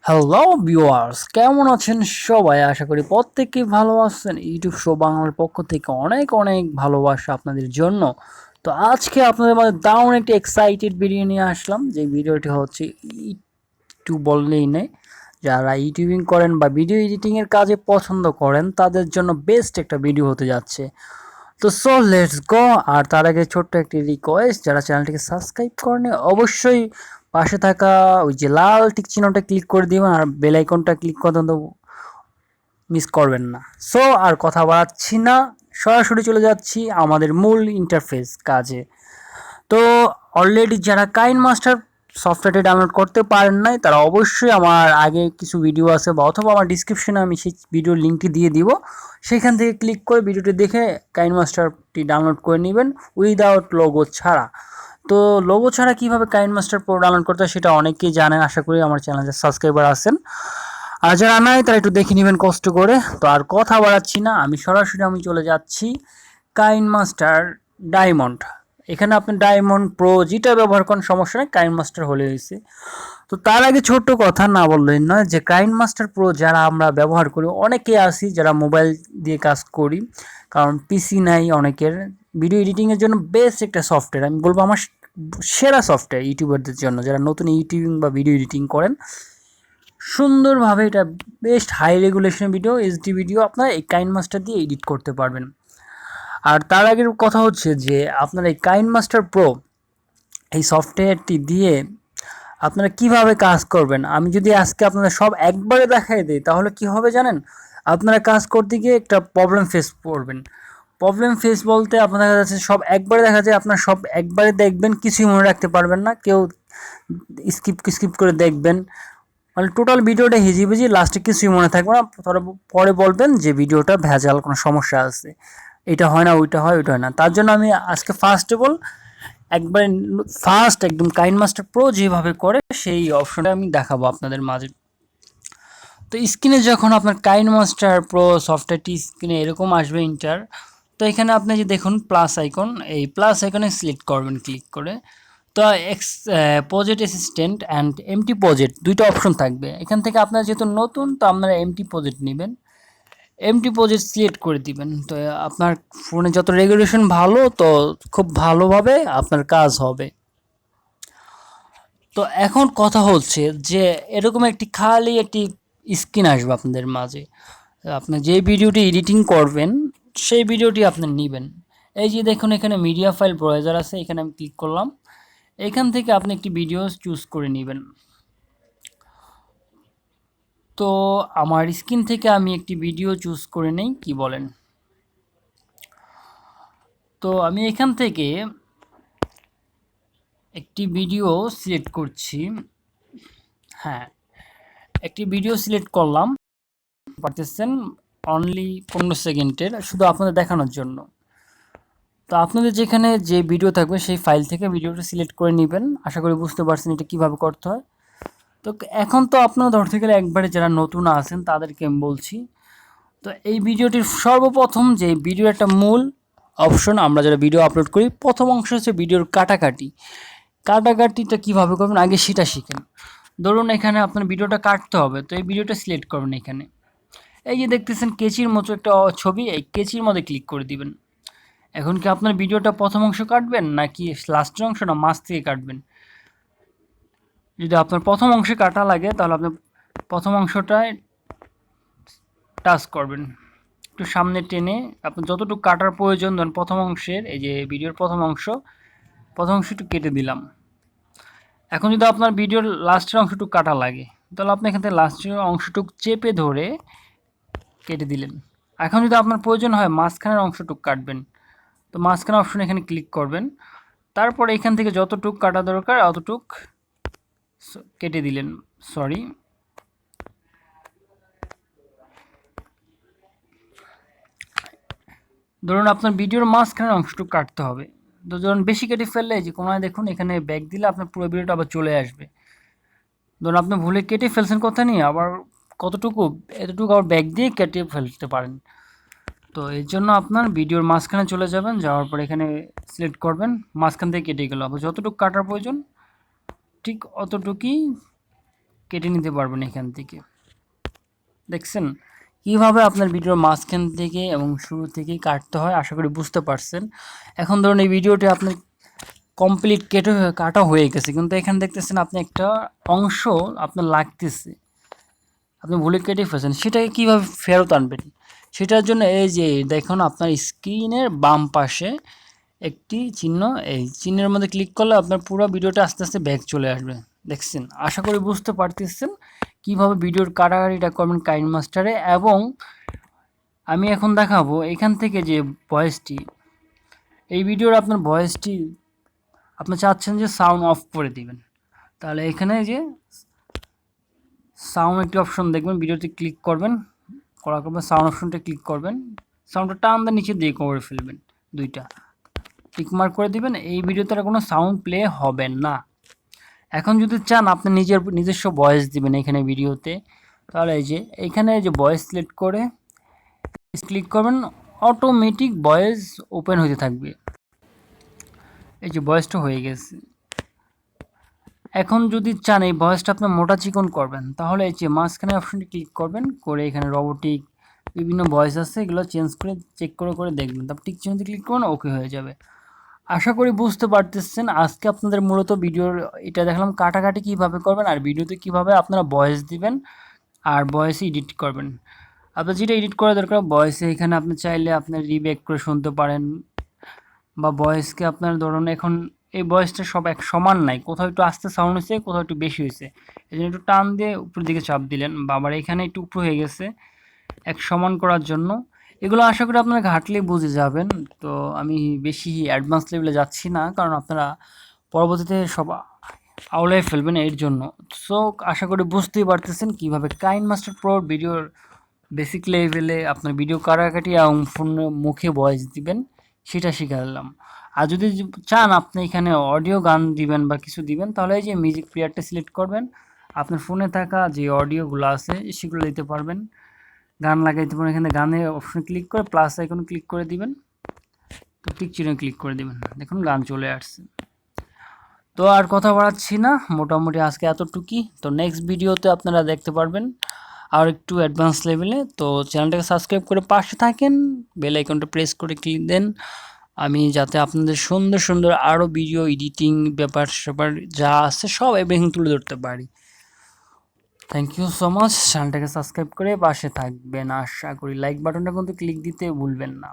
Hello viewers, কেমন আছেন সবাই? আশা করি প্রত্যেকেই ভালো আছেন। ইউটিউব শো বাংলার পক্ষ থেকে অনেক অনেক ভালোবাসা আপনাদের জন্য। তো আজকে আপনাদের মাঝে দারুণ একটি এক্সাইটেড ভিডিও নিয়ে আসলাম। যে ভিডিওটি হচ্ছে ইউটিউব বললেই নেই, যারা ইউটিউবিং করেন বা ভিডিও এডিটিংয়ের কাজে পছন্দ করেন তাদের জন্য বেস্ট একটা ভিডিও হতে যাচ্ছে। তো সো লেটস গো। আর তার আগে ছোট্ট একটি রিকোয়েস্ট, যারা চ্যানেলটিকে সাবস্ক্রাইব করেন অবশ্যই পাশে থাকা ওই যে লাল টিক চিহ্নটা ক্লিক করে দিবেন আর বেল আইকনটা ক্লিক করে দেন, মিস করবেন না। সো আর কথা বাড়াচ্ছি না, সরাসরি চলে যাচ্ছি আমাদের মূল ইন্টারফেস কাজে। তো অলরেডি যারা কাইনমাস্টার সফটওয়্যারটি ডাউনলোড করতে পারেন নাই তারা অবশ্যই আমার আগে কিছু ভিডিও আছে বা অথবা আমার ডিসক্রিপশনে আমি সেই ভিডিওর লিঙ্কটি দিয়ে দিব, সেখান থেকে ক্লিক করে ভিডিওটি দেখে কাইনমাস্টারটি ডাউনলোড করে নেবেন উইদাউট লোগো ছাড়া। তো লোগো ছাড়া কীভাবে কাইনমাস্টার প্রো ডাউনলোড করতে হয় সেটা অনেকেই জানেন, আশা করি আমার চ্যানেলের সাবস্ক্রাইবার আছেন। আর যারা নাই তারা একটু দেখে নেবেন কষ্ট করে। তো আর কথা বাড়াচ্ছি না, আমি সরাসরি চলে যাচ্ছি কাইনমাস্টার ডায়মন্ড। এখানে আপনি ডায়মন্ড প্রো যেটা ব্যবহার করেন সমস্যা নেই, কাইনমাস্টার হলে হয়েছে। তো তার আগে ছোট্ট কথা না বললেই নয় যে কাইনমাস্টার প্রো যারা আমরা ব্যবহার করি, অনেকে আছি যারা মোবাইল দিয়ে কাজ করি, কারণ পিসি নাই অনেকের। ভিডিও এডিটিংয়ের জন্য বেস্ট একটা সফটওয়্যার, আমি বলবো আমার সেরা সফটওয়্যার ইউটিউবারদের জন্য, যারা নতুন ইউটিউবিং বা ভিডিও এডিটিং করেন সুন্দরভাবে। এটা best high regulation video, HD video আপনারা এই কাইনমাস্টার দিয়ে এডিট করতে পারবেন। আর তার আগের কথা হচ্ছে যে আপনারা এই কাইনমাস্টার প্রো এই সফটওয়্যারটি দিয়ে আপনারা কিভাবে কাজ করবেন, আমি যদি আজকে আপনাদের সব একবারে দেখাই দিই তাহলে কি হবে জানেন? আপনারা কাজ করতে গিয়ে একটা প্রবলেম ফেস করবেন। প্রবলেম ফেস বলতে আপনার কাছে সব একবারে দেখা যায়, আপনার সব একবারে দেখবেন কিছুই মনে রাখতে পারবেন না, কেউ স্কিপ স্কিপ করে দেখবেন, মানে টোটাল ভিডিওটা হিজিবিজি, লাস্টে কিছুই মনে থাকবে না। পরে বলবেন যে ভিডিওটা ভেজাল, কোনো সমস্যা আছে, এটা হয় না, ওইটা হয়, ওইটা হয় না। তার জন্য আমি আজকে ফার্স্ট অফ অল একবারে ফার্স্ট একদম কাইনমাস্টার প্রো যেভাবে করে সেই অপশনটা আমি দেখাবো আপনাদের মাঝে। তো স্ক্রিনে যখন আপনার কাইনমাস্টার প্রো সফটওয়্যারটি স্ক্রিনে এরকম আসবে ইন্টার, তো এখানে আপনি যে দেখুন প্লাস আইকন, এই প্লাস আইকনে সিলেক্ট করবেন ক্লিক করে। তো project assistant and empty project দুইটা অপশন থাকবে। এখান থেকে আপনারা যেহেতু নতুন, তো আপনারা এমটি প্রজেক্ট নেবেন, এমটি প্রজেক্ট সিলেক্ট করে দিবেন। তো আপনার ফোনে যত রেগুলেশন ভালো, তো খুব ভালোভাবে আপনার কাজ হবে। তো এখন কথা হচ্ছে যে এরকম একটি খালি একটি স্ক্রিন আসবে আপনাদের মাঝে, আপনি যে ভিডিওটি এডিটিং করবেন সেই ভিডিওটি আপনি নেবেন। এই যে দেখুন এখানে মিডিয়া ফাইল ব্রাউজার আছে, এখানে আমি ক্লিক করলাম। এখান থেকে আপনি একটি ভিডিও চুজ করে নেবেন। তো আমার স্ক্রিন থেকে আমি একটি ভিডিও চুজ করে নেই, কি বলেন? তো আমি এখান থেকে একটি ভিডিও সিলেক্ট করছি। হ্যাঁ, একটি ভিডিও সিলেক্ট করলাম, পারতেছেন অনলি 15 সেকেন্ডের, শুধু আপনাদের দেখানোর জন্য। তো আপনাদের যেখানে যে ভিডিও থাকবে সেই ফাইল থেকে ভিডিওটা সিলেক্ট করে নেবেন। আশা করি বুঝতে পারছেন এটা কীভাবে করতে হয়। তো এখন তো আপনারা ধরতে গেলে একবারে যারা নতুন আছেন তাদেরকে আমি বলছি। তো এই ভিডিওটির সর্বপ্রথম যে ভিডিওর একটা মূল অপশন, আমরা যারা ভিডিও আপলোড করি, প্রথম অংশ হচ্ছে ভিডিওর কাটাকাটি। কাটাকাটিটা কীভাবে করবেন আগে সেটা শিখেন। ধরুন এখানে আপনার ভিডিওটা কাটতে হবে, তো এই ভিডিওটা সিলেক্ট করবেন। এখানে এই যে দেখতেছেন কেচির মতো একটা ছবি, এই কেচির মধ্যে ক্লিক করে দিবেন। এখন কি আপনার ভিডিওটা প্রথম অংশ কাটবেন নাকি লাস্টের অংশ, না মাঝ থেকে কাটবেন? যদি আপনার প্রথম অংশে কাটা লাগে তাহলে আপনি প্রথম অংশটায় টাচ করবেন, একটু সামনে টেনে আপনার যতটুকু কাটার প্রয়োজন, ধরেন প্রথম অংশের এই যে ভিডিওর প্রথম অংশ একটু কেটে দিলাম। এখন যদি আপনার ভিডিওর লাস্টের অংশটুকু কাটা লাগে তাহলে আপনি এখান থেকে লাস্টের অংশটুকু চেপে ধরে কেটে দিলেন। এখন যদি আপনার প্রয়োজন হয় মাঝখানের অংশটুকু কাটবেন, তো মাঝখানে অপশন এখানে ক্লিক করবেন। তারপরে এখান থেকে যতটুক কাটা দরকার অতটুক কেটে দিলেন। সরি, ধরুন আপনার ভিডিওর মাঝখানের অংশটুকু কাটতে হবে। তো ধরুন বেশি কেটে ফেললে যে কোনায় দেখুন এখানে ব্যাক দিলে আপনার পুরো ভিডিওটা আবার চলে আসবে। ধরুন আপনি ভুলে কেটে ফেলছেন কথা নিয়ে, আবার কতটুকু এতটুকু আবার ব্যাক দিয়ে কেটে ফেলতে পারেন। তো এর জন্য আপনার ভিডিওর মাঝখানে চলে যাবেন, যাওয়ার পর এখানে সিলেক্ট করবেন, মাঝখান থেকে কেটে গেল। আবার যতটুকু কাটার প্রয়োজন ঠিক অতটুকুই কেটে নিতে পারবেন এখান থেকে। দেখছেন কিভাবে আপনার ভিডিওর মাঝখান থেকে এবং শুরু থেকেই কাটতে হয়, আশা করি বুঝতে পারছেন। এখন ধরুন এই ভিডিওটি আপনার কমপ্লিট কাটা হয়ে গেছে, কিন্তু এখানে দেখতেছেন আপনি একটা অংশ আপনার লাগতেছে, আপনি ভুলে কেটে ফেলছেন, সেটাকে কীভাবে ফেরত আনবেন? সেটার জন্য এই যে দেখুন আপনার স্ক্রিনের বাম পাশে একটি চিহ্ন, এই চিহ্নের মধ্যে ক্লিক করলে আপনার পুরো ভিডিওটা আস্তে আস্তে ব্যাক চলে আসবে। দেখছেন, আশা করি বুঝতে পারতেছেন কীভাবে ভিডিওর কাটাকাটিটা করবেন কাইনমাস্টারে। এবং আমি এখন দেখাবো এখান থেকে যে ভয়েসটি, এই ভিডিওর আপনার ভয়েসটি আপনি চাচ্ছেন যে সাউন্ড অফ করে দিবেন, তাহলে এখানে যে সাউন্ড একটি অপশন দেখবেন, ভিডিওতে ক্লিক করবেন, করার পর সাউন্ড অপশনটা ক্লিক করবেন, সাউন্ডটা টান দিয়ে নিচে দিয়ে করে ফেলবেন, দুইটা টিকমার্ক করে দিবেন। এই ভিডিওতে আর কোনো সাউন্ড প্লে হবে না। এখন যদি চান আপনি নিজস্ব ভয়েস দিবেন এখানে ভিডিওতে, তাহলে এই যে এইখানে যে ভয়েস সিলেক্ট করে ক্লিক করবেন, অটোমেটিক ভয়েস ওপেন হতে থাকবে। এই যে ভয়েসটা হয়ে গেছে। এখন যদি চান এই ভয়েসটা আপনার মোটা চিকন করবেন, তাহলে এই যে মাঝখানে অপশনটি ক্লিক করবেন, করে এখানে রোবোটিক বিভিন্ন ভয়েস আছে, এগুলো চেঞ্জ করে চেক করে দেখবেন, তারপর টিক চিহ্নতে ক্লিক করুন, ওকে হয়ে যাবে। আশা করি বুঝতে পারতেছেন। আজকে আপনাদের মূলত ভিডিওর এটা দেখালাম কাটাকাটি কীভাবে করবেন, আর ভিডিওতে কীভাবে আপনারা ভয়েস দিবেন আর ভয়েসে এডিট করবেন। আপনার যেটা এডিট করা দরকার ভয়েসে, এখানে আপনি চাইলে আপনার রিব্যাক করে শুনতে পারেন, বা ভয়েসকে আপনার ধরুন এখন এই ভয়েসটা সব এক সমান নাই, কোথাও একটু আস্তে সাউন্ড হয়েছে, কোথাও একটু বেশি হয়েছে, এই জন্য একটু টান দিয়ে উপরের দিকে চাপ দিলেন, বা আবার এখানে একটু উপরে হয়ে গেছে, এক সমান করার জন্য। এগুলো আশা করি আপনারা ঘাটলে বুঝে যাবেন। তো আমি বেশি অ্যাডভান্স লেভেলে যাচ্ছি না, কারণ আপনারা পরবর্তীতে সব আওলায় ফেলবেন এর জন্য। সো আশা করি বুঝতেই পারতেছেন কীভাবে কাইনমাস্টার প্রো ভিডিওর বেসিক লেভেলে আপনার ভিডিও কাটাকাটি এবং ফোনে মুখে ভয়েস দিবেন সেটা শিখালাম। আর যদি চান আপনি এখানে অডিও গান দিবেন বা কিছু দিবেন, তাহলে এই যে মিউজিক প্লেয়ারটা সিলেক্ট করবেন, আপনার ফোনে থাকা যে অডিওগুলো আছে সেগুলো দিতে পারবেন, গান লাগাইতে পারেন। এখানে গানের অপশনে ক্লিক করে প্লাস আইকনে ক্লিক করে দিবেন, তো টিক চিহ্নে ক্লিক করে দিবেন, দেখুন গান চলে আসছে। তো আর কথা বাড়াচ্ছি না, মোটামুটি আজকে এতটুকুই। তো নেক্সট ভিডিওতে আপনারা দেখতে পারবেন আর একটু অ্যাডভান্স লেভেলে। তো চ্যানেলটাকে সাবস্ক্রাইব করে পাশে থাকেন, বেল আইকনটা প্রেস করে ক্লিক দেন, আমি যাতে আপনাদের সুন্দর সুন্দর আরও ভিডিও এডিটিং ব্যাপার স্যাপার যা আছে সব এভরিথিং তুলে ধরতে পারি। Thank you so much. চ্যানেলটাকে সাবস্ক্রাইব করে পাশে থাকবেন, আশা করি লাইক বাটনটা কিন্তু ক্লিক দিতে ভুলবেন না।